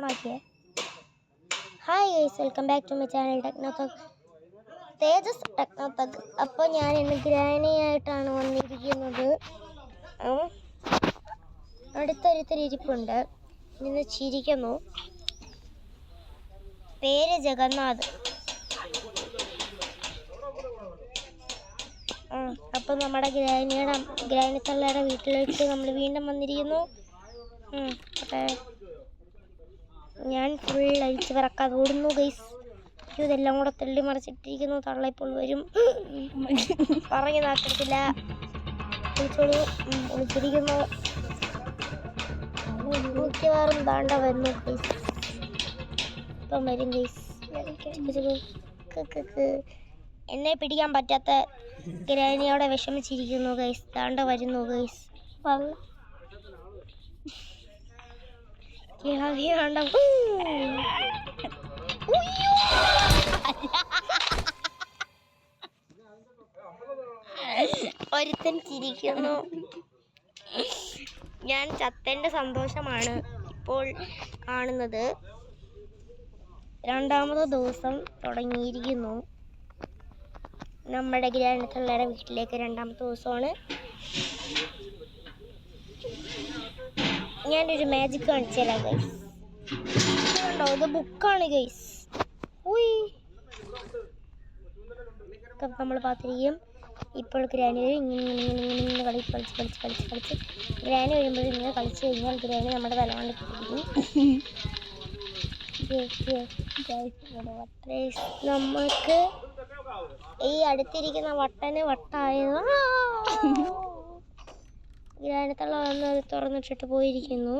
ഓണാക്കിയേ. Hi guys, welcome back to my channel Technothak Tejas Technothak. അപ്പോൾ ഞാൻ ഇന്ന് ഗ്രാനിയായിട്ടാണ് വന്നിരിക്കുന്നത്. അടുത്തൊരുത്തരിപ്പുണ്ട്, നിന്ന് ചിരിക്കുന്നു. പേര് ജഗന്നാഥ്. അപ്പം നമ്മുടെ ഗ്രാനി തള്ളയുടെ വീട്ടിലേക്ക് നമ്മൾ വീണ്ടും വന്നിരിക്കുന്നു. ഞാൻ ഫുൾ അഴിച്ച് പറക്കാതെ ഓടുന്നു ഗൈസ്. ഇതെല്ലാം കൂടെ തള്ളി മറിച്ചിട്ടിരിക്കുന്നു. തള്ള ഇപ്പോൾ വരും. പറഞ്ഞു നാക്കത്തില്ല. വിളിച്ചോളൂ. വിളിച്ചിരിക്കുന്നു. മിക്കവാറും താണ്ട വരുന്നു ഗൈസ്. ഇപ്പം വരും ഗൈസ്. എന്നെ പിടിക്കാൻ പറ്റാത്ത ഗ്രാനിയോടെ വിഷമിച്ചിരിക്കുന്നു ഗൈസ്. താണ്ട വരുന്നു ഗൈസ്. ഒരുത്തൻ ചിരിക്കുന്നു. ഞാൻ ചത്തന്റെ സന്തോഷമാണ് ഇപ്പോൾ കാണുന്നത്. രണ്ടാമത്തെ ദിവസം തുടങ്ങിയിരിക്കുന്നു. നമ്മുടെ ഗ്രാനി തള്ളയുടെ വീട്ടിലേക്ക് രണ്ടാമത്തെ ദിവസമാണ്. ഞാനൊരു മാജിക് കാണിച്ചു തരാം ഗൈസ്. കണ്ടോ, ഇത് ബുക്കാണ് ഗൈസ്. നമ്മൾ പാത്തിരിക്കും. ഇപ്പോൾ ഗ്രാനി ഇങ്ങനെ കളിച്ച് ഗ്രാനി വരുമ്പോൾ ഇങ്ങനെ കളിച്ച് കഴിഞ്ഞാൽ ഗ്രാനി നമ്മുടെ തലകൊണ്ട് നമുക്ക് ഈ അടുത്തിരിക്കുന്ന വട്ടന് വട്ടായത്. ഗ്രാനിത്തള്ള വന്ന് തുറന്നിട്ടിട്ട് പോയിരിക്കുന്നു.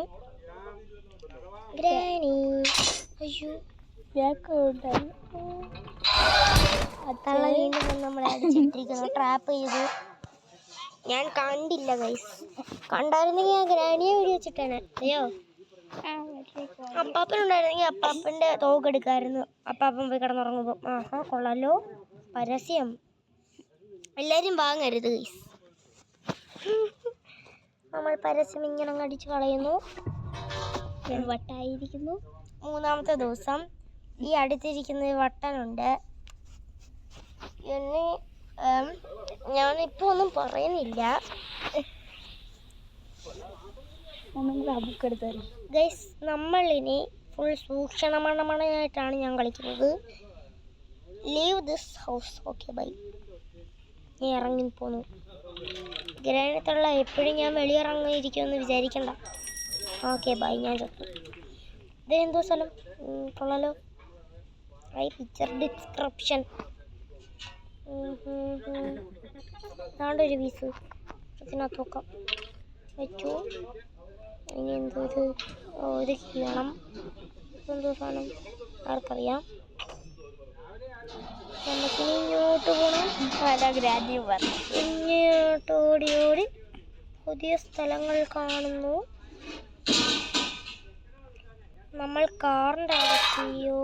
ഗ്രാനി അയ്യോ തള്ള വീണ്ടും നമ്മളെ അടിച്ചിട്ടിരിക്കുന്നു. ട്രാപ്പ് ചെയ്തു. ഞാൻ കണ്ടില്ല ഗൈസ്. കണ്ടായിരുന്നെങ്കിൽ ഞാൻ ഗ്രാനിയെ വെടിവെച്ചിട്ടേനെ. അയ്യോ, അപ്പാപ്പനുണ്ടായിരുന്നെങ്കിൽ അപ്പാപ്പൻ്റെ തോക്കെടുക്കായിരുന്നു. അപ്പാപ്പൻ പോയി കിടന്നുറങ്ങുമ്പോൾ. ആഹാ, കൊള്ളാലോ. പരസ്യം എല്ലാവരും വാങ്ങരുത് ഗൈസ്. നമ്മൾ പരസ്യം ഇങ്ങനെ അടിച്ചു കളയുന്നു. വട്ടായിരിക്കുന്നു. മൂന്നാമത്തെ ദിവസം ഈ അടുത്തിരിക്കുന്ന വട്ടനുണ്ട്. എന്നെ ഞാനിപ്പോൾ ഒന്നും പറയുന്നില്ല ഗൈസ്. നമ്മളിനി ഫുൾ സൂക്ഷണമണമണയായിട്ടാണ് ഞാൻ കളിക്കുന്നത്. Leave this house. Okay bye. നീ ഇറങ്ങിപ്പോന്നു. ഗ്രാനിത്തള്ള എപ്പോഴും ഞാൻ വെളിയിറങ്ങിയിരിക്കുമെന്ന് വിചാരിക്കണ്ട. Okay bye. ഞാൻ ചത്തു. ഇതെന്തോ സ്ഥലം കൊള്ളാലോ. I picture description. ഒരു പീസ് ഇതിനകത്ത് നോക്കാം. വെച്ചു. ഇനി എന്തോ ഇത് ചെയ്യണം. എന്തോ സാധനം ആർക്കറിയാം. നമുക്കിനി ഇങ്ങോട്ട് പോകണം. ഇങ്ങോട്ട് ഓടി ഓടി പുതിയ സ്ഥലങ്ങൾ കാണുന്നു. നമ്മൾ കാറിൻ്റെ അകത്തെയോ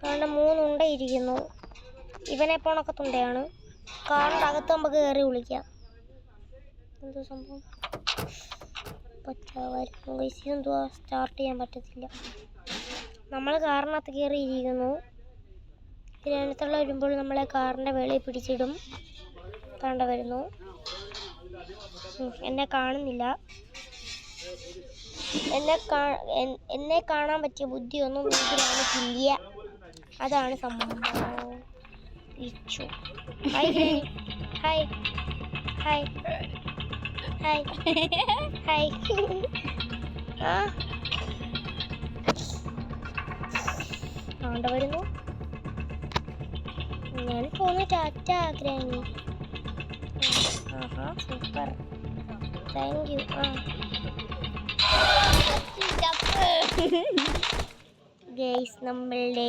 കാരണം 3 ഉണ്ടയിരിക്കുന്നു. ഇവനെ പോണൊക്കെ തുണ്ടയാണ്. കാറിൻ്റെ അകത്ത് നമുക്ക് കയറി വിളിക്കാം. എന്തോ സംഭവം എന്തുവാ സ്റ്റാർട്ട് ചെയ്യാൻ പറ്റത്തില്ല. നമ്മൾ കാറിനകത്ത് കയറിയിരിക്കുന്നു. ഗ്രാനിത്തള്ള വരുമ്പോൾ നമ്മളെ കാറിൻ്റെ വെളിയിൽ പിടിച്ചിടും. കണ്ട വരുന്നു. എന്നെ കാണുന്നില്ല. എന്നെ കാണാൻ പറ്റിയ ബുദ്ധിയൊന്നും ഗ്രാനിക്കില്ല. അതാണ് സംഭവം. Hi granny. Hi hi hi hi. ആണ്ട വരുന്നു. ഞാൻ പോന്നു. Tata granny. ആഹാ, സൂപ്പർ. Thank you. ഗൈസ്, നമ്മളുടെ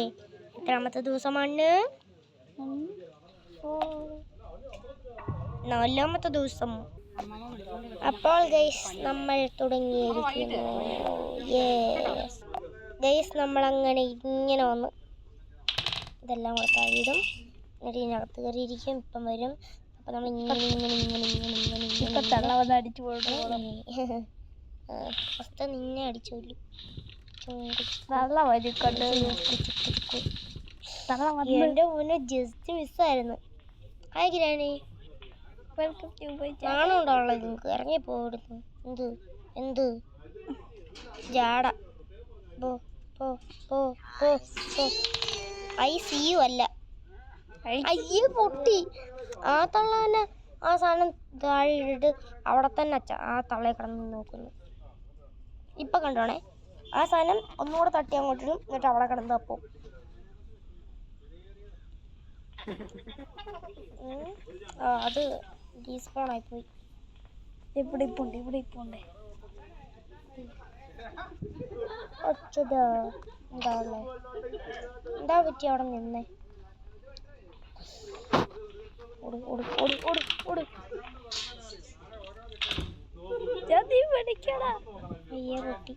എത്രാമത്തെ ദിവസമാണ്? 4ാമത്തെ ദിവസം. അപ്പോൾ ഗൈസ് നമ്മൾ തുടങ്ങിയിരിക്കുന്നു. ഗൈസ്, നമ്മളങ്ങനെ ഇങ്ങനെ വന്ന് ഇതെല്ലാം കൂടെ താഴെയിടും. എന്നിട്ട് ഇതിനകത്ത് കയറിയിരിക്കും. ഇപ്പം വരും. അപ്പം നമ്മൾ ഇങ്ങനെ തള്ള വന്ന് അടിച്ചു പോകണം. ഫസ്റ്റ് നിന്നെ അടിച്ചു നല്ല വരിക്കണ്ട്. എൻ്റെ മോനെ ജസ്റ്റ് മിസ്സായിരുന്നു. ഹായ് ഗ്രാനി, നാണുണ്ടോളെ നിങ്ങൾക്ക്? ഇറങ്ങിപ്പോടുന്നു. എന്ത് എന്ത് ജാട. പോ പോ പോ പോ പോ. ഐ സി യു അല്ല. അയ്യേ പൊട്ടി. ആ തള്ള തന്നെ ആ സാധനം താഴെ ഇട്ടിട്ട് അവിടെ തന്നെ ആ തള്ളയെ കിടന്ന് നോക്കുന്നു. ഇപ്പൊ കണ്ടോണേ, ആ സാധനം ഒന്നുകൂടെ തട്ടി അങ്ങോട്ടിടും, എന്നിട്ട് അവിടെ കിടന്ന് അപ്പോ അത് ഡീസ്പോൺ ആയിപ്പോയി. ഇവിടെ ഇപ്പോണ്ട് ഒച്ചതാ. എന്താ പറ്റി അവിടെ നിന്നേ? അയ്യേ പൊട്ടി.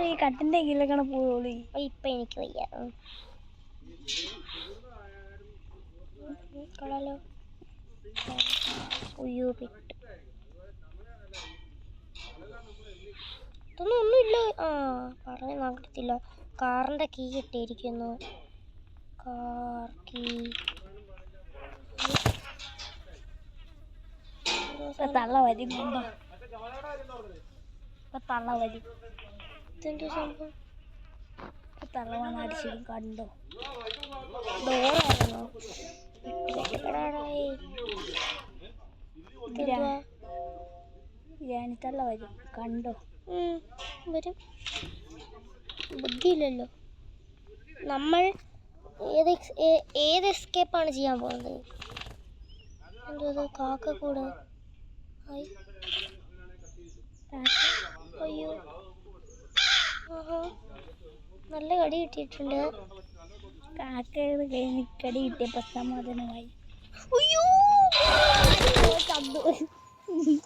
ഈ കട്ടിന്റെ കീഴിലേക്കാണ് പോയോളി. ഇപ്പൊ എനിക്ക് വയ്യ. കളല്ലോ. ഉയ്യോ പെട്ട്. ഇതൊന്നും ഒന്നുമില്ല. പറഞ്ഞു നോക്കത്തില്ല. കാറിന്റെ കീ ഇട്ടിരിക്കുന്നു. കാർ കീ തള്ള വരി. തള്ള വരി. ഇതെന്ത് സംഭവം? തള്ള വന്ന് അടിച്ചു കണ്ടോ? ഡോറായിരുന്നോ? തള്ള വരും കണ്ടോ? വരും. ബുദ്ധിയില്ലല്ലോ. നമ്മൾ ഏത് എസ്കേപ്പാണ് ചെയ്യാൻ പോകുന്നത്? എന്തോ കാക്കക്കൂട്. അയ്യോ, നല്ല കടി കിട്ടിയിട്ടുണ്ട്. കാക്കയുടെ കയ്യിൽ കടി കിട്ടിയപ്പോ സമാധാനമായി.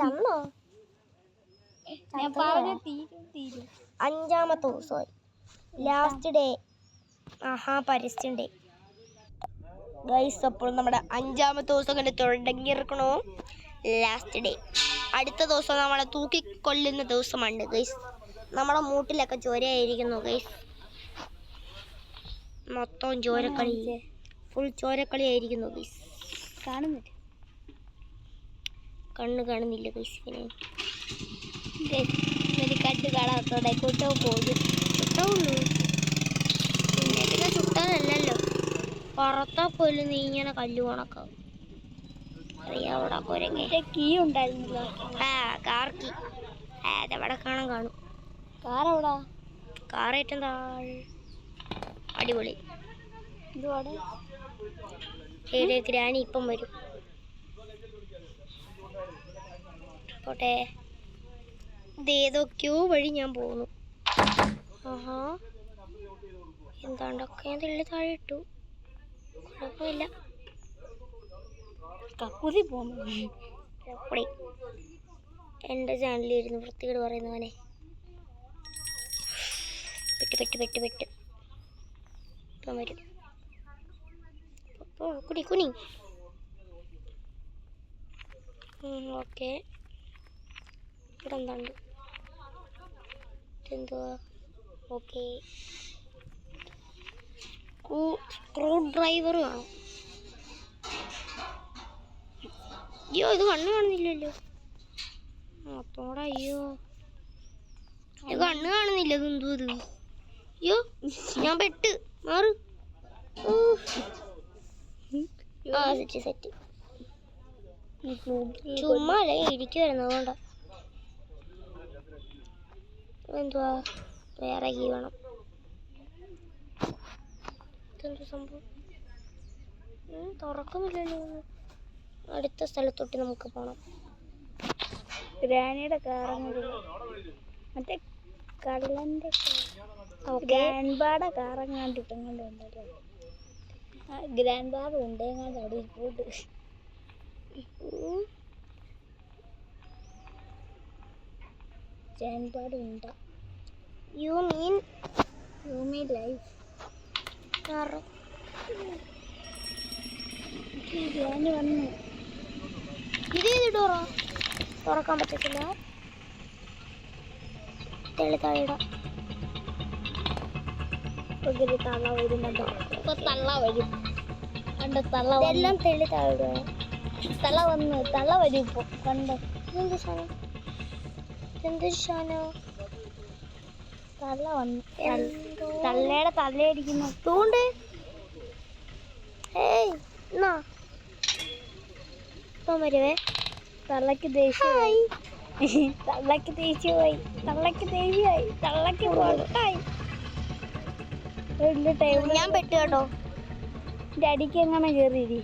ചന്നോ? 5ാമത്തെ ദിവസമായി. Last day. പരസ്യം ഡേ ഗൈസ്. അപ്പോൾ നമ്മുടെ 5ാമത്തെ ദിവസം കണ്ട് തുടങ്ങിയിരിക്കണോ? Last day. അടുത്ത ദിവസം നമ്മളെ തൂക്കിക്കൊല്ലുന്ന ദിവസമാണ് ഗൈസ്. നമ്മുടെ മൂട്ടിലൊക്കെ ചോരയായിരിക്കുന്നു ഗൈസ്. മൊത്തം ചോരക്കളി, ഫുൾ ചോരക്കളി ആയിരിക്കുന്നു ഗൈസ്. കാണുന്നില്ല, കണ്ണ് കാണുന്നില്ല ഗൈസ്. ഇങ്ങനെ കണ്ണ് കാണാത്തോടെ കൂട്ടോ പോകും. ചുട്ടുള്ളൂ. പിന്നെ ചുട്ടാനല്ലല്ലോ, പുറത്താ പോലും നീ ഇങ്ങനെ കല്ല് കണക്കാവും. അറിയാവൂടാ കുരങ്ങ. കീ ഉണ്ടായിരുന്നല്ലോ. Car key. അതെവിടെ കാണും. കാർ എവിടാ? കാർ ഏറ്റവും താഴെ. അടിപൊളി. ഗ്രാനി ഇപ്പം വരും. പോട്ടെ. ഇതേതൊക്കെയോ വഴി ഞാൻ പോകുന്നു. എന്താണ്ടൊക്കെ ഞാൻ തെള്ളി താഴെ ഇട്ടു. കുഴപ്പമില്ല. കക്കുതി പോകുന്നു. എൻ്റെ ചാനലിലിരുന്ന് വൃത്തികേട് പറയുന്നവനെ. പെട്ട് ഇപ്പം വരും. കുനി. ഓക്കെ. ഇവിടെ എന്താണ്ട്? എന്തുവാ? ഓക്കെ. സ്ക്രൂ ഡ്രൈവർ വേണം. അയ്യോ, ഇത് കണ്ണ് കാണുന്നില്ലല്ലോ. അയ്യോ, ഇത് കണ്ണ് കാണുന്നില്ല. ഇതെന്തോ ഇത്? അയ്യോ, ഞാൻ പെട്ട്. മാറ്. സെറ്റ്. ചുമ്മാ അല്ലേ ഇരിക്കുവായിരുന്നു, അതുകൊണ്ടാ. എന്തുവാ? വേറെ കീ വേണം. ഇതെന്താ സംഭവം? തുറക്കുന്നില്ലല്ലോ. അടുത്ത സ്ഥലത്തോട്ട് നമുക്ക് പോണം. ഗ്രാനിയുടെ കാറങ്ങ, മറ്റേ കള്ളൻ്റെ ഗ്രാൻഡ്പാടെ കാറങ്ങാണ്ടിട്ടെങ്ങാണ്ട് ഉണ്ടല്ലോ. ഗ്രാൻഡ് ബാർ ഉണ്ടെങ്ങാണ്ട് അവിടെ ഇരിപ്പോട്ട്. ഗ്രാൻഡ്പാട് ഉണ്ട. You mean life. ഗ്രാനി വന്നു. ഇതേത് ഡോറാ? തുറക്കാൻ പറ്റത്തില്ല. തെളിതായിടാം. തള്ള വരുന്നുണ്ടോ? ഇപ്പൊ തള്ള വരും. കണ്ടോ തള്ള എല്ലാം തെളിതായിടുക. തള്ള വന്നു. തള്ള വരും ഇപ്പൊ. കണ്ടോ എന്ത് സാധനം? എന്തൊരു സാധനം? തള്ള വന്നു. തള്ളയുടെ തള്ളയടിക്കുന്നു. തൂണ്ട്. ഏയ് എന്നാ ഇപ്പം വരുവേ. തള്ളക്ക് ദേഷ്യമായി. തള്ളക്ക് ദേഷ്യമായി. തള്ളക്ക് ദേഷ്യമായി. തള്ളക്ക് പൊട്ടായി. ഞാൻ പെട്ടു കേട്ടോ. എൻ്റെ അടിക്ക് എങ്ങനെ കയറിയിരി.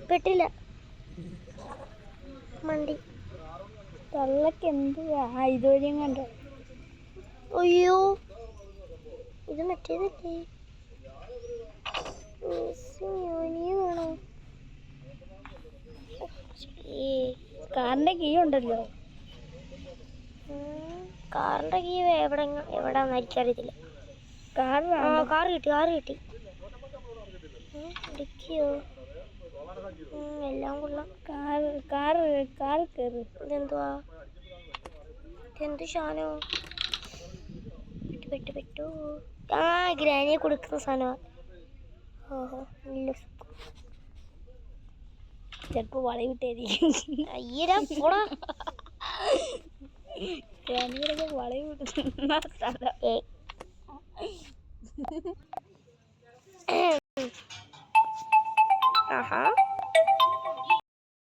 പെട്ടില്ല. മണ്ടി. തള്ളക്ക് എന്ത് ഇതുവരെയും കണ്ടോ? അയ്യോ ഇത് മറ്റേതല്ലേ? വേണോ? കാറിന്റെ കീ ഉണ്ടല്ലോ. കാറിന്റെ കീ എവിടാന്ന് എനിക്കറിയത്തില്ല. കാർ കിട്ടി. ഡിക്കിയോ? എല്ലാം കൊള്ളാം. കാർ കയറി. ഇതെന്തുവാ? ഇതെന്ത് സാധനോ? പെട്ടു. ആ ഗ്രാനിയെ കൊടുക്കുന്ന സാധനമാ. ഓഹോ നല്ല ചിലപ്പോ വളവിട്ടായിരിക്കും. അയ്യരാ പോടാ. ഗ്രാനിയുടെ വളവിടുന്ന സ്ഥലം. ആഹാ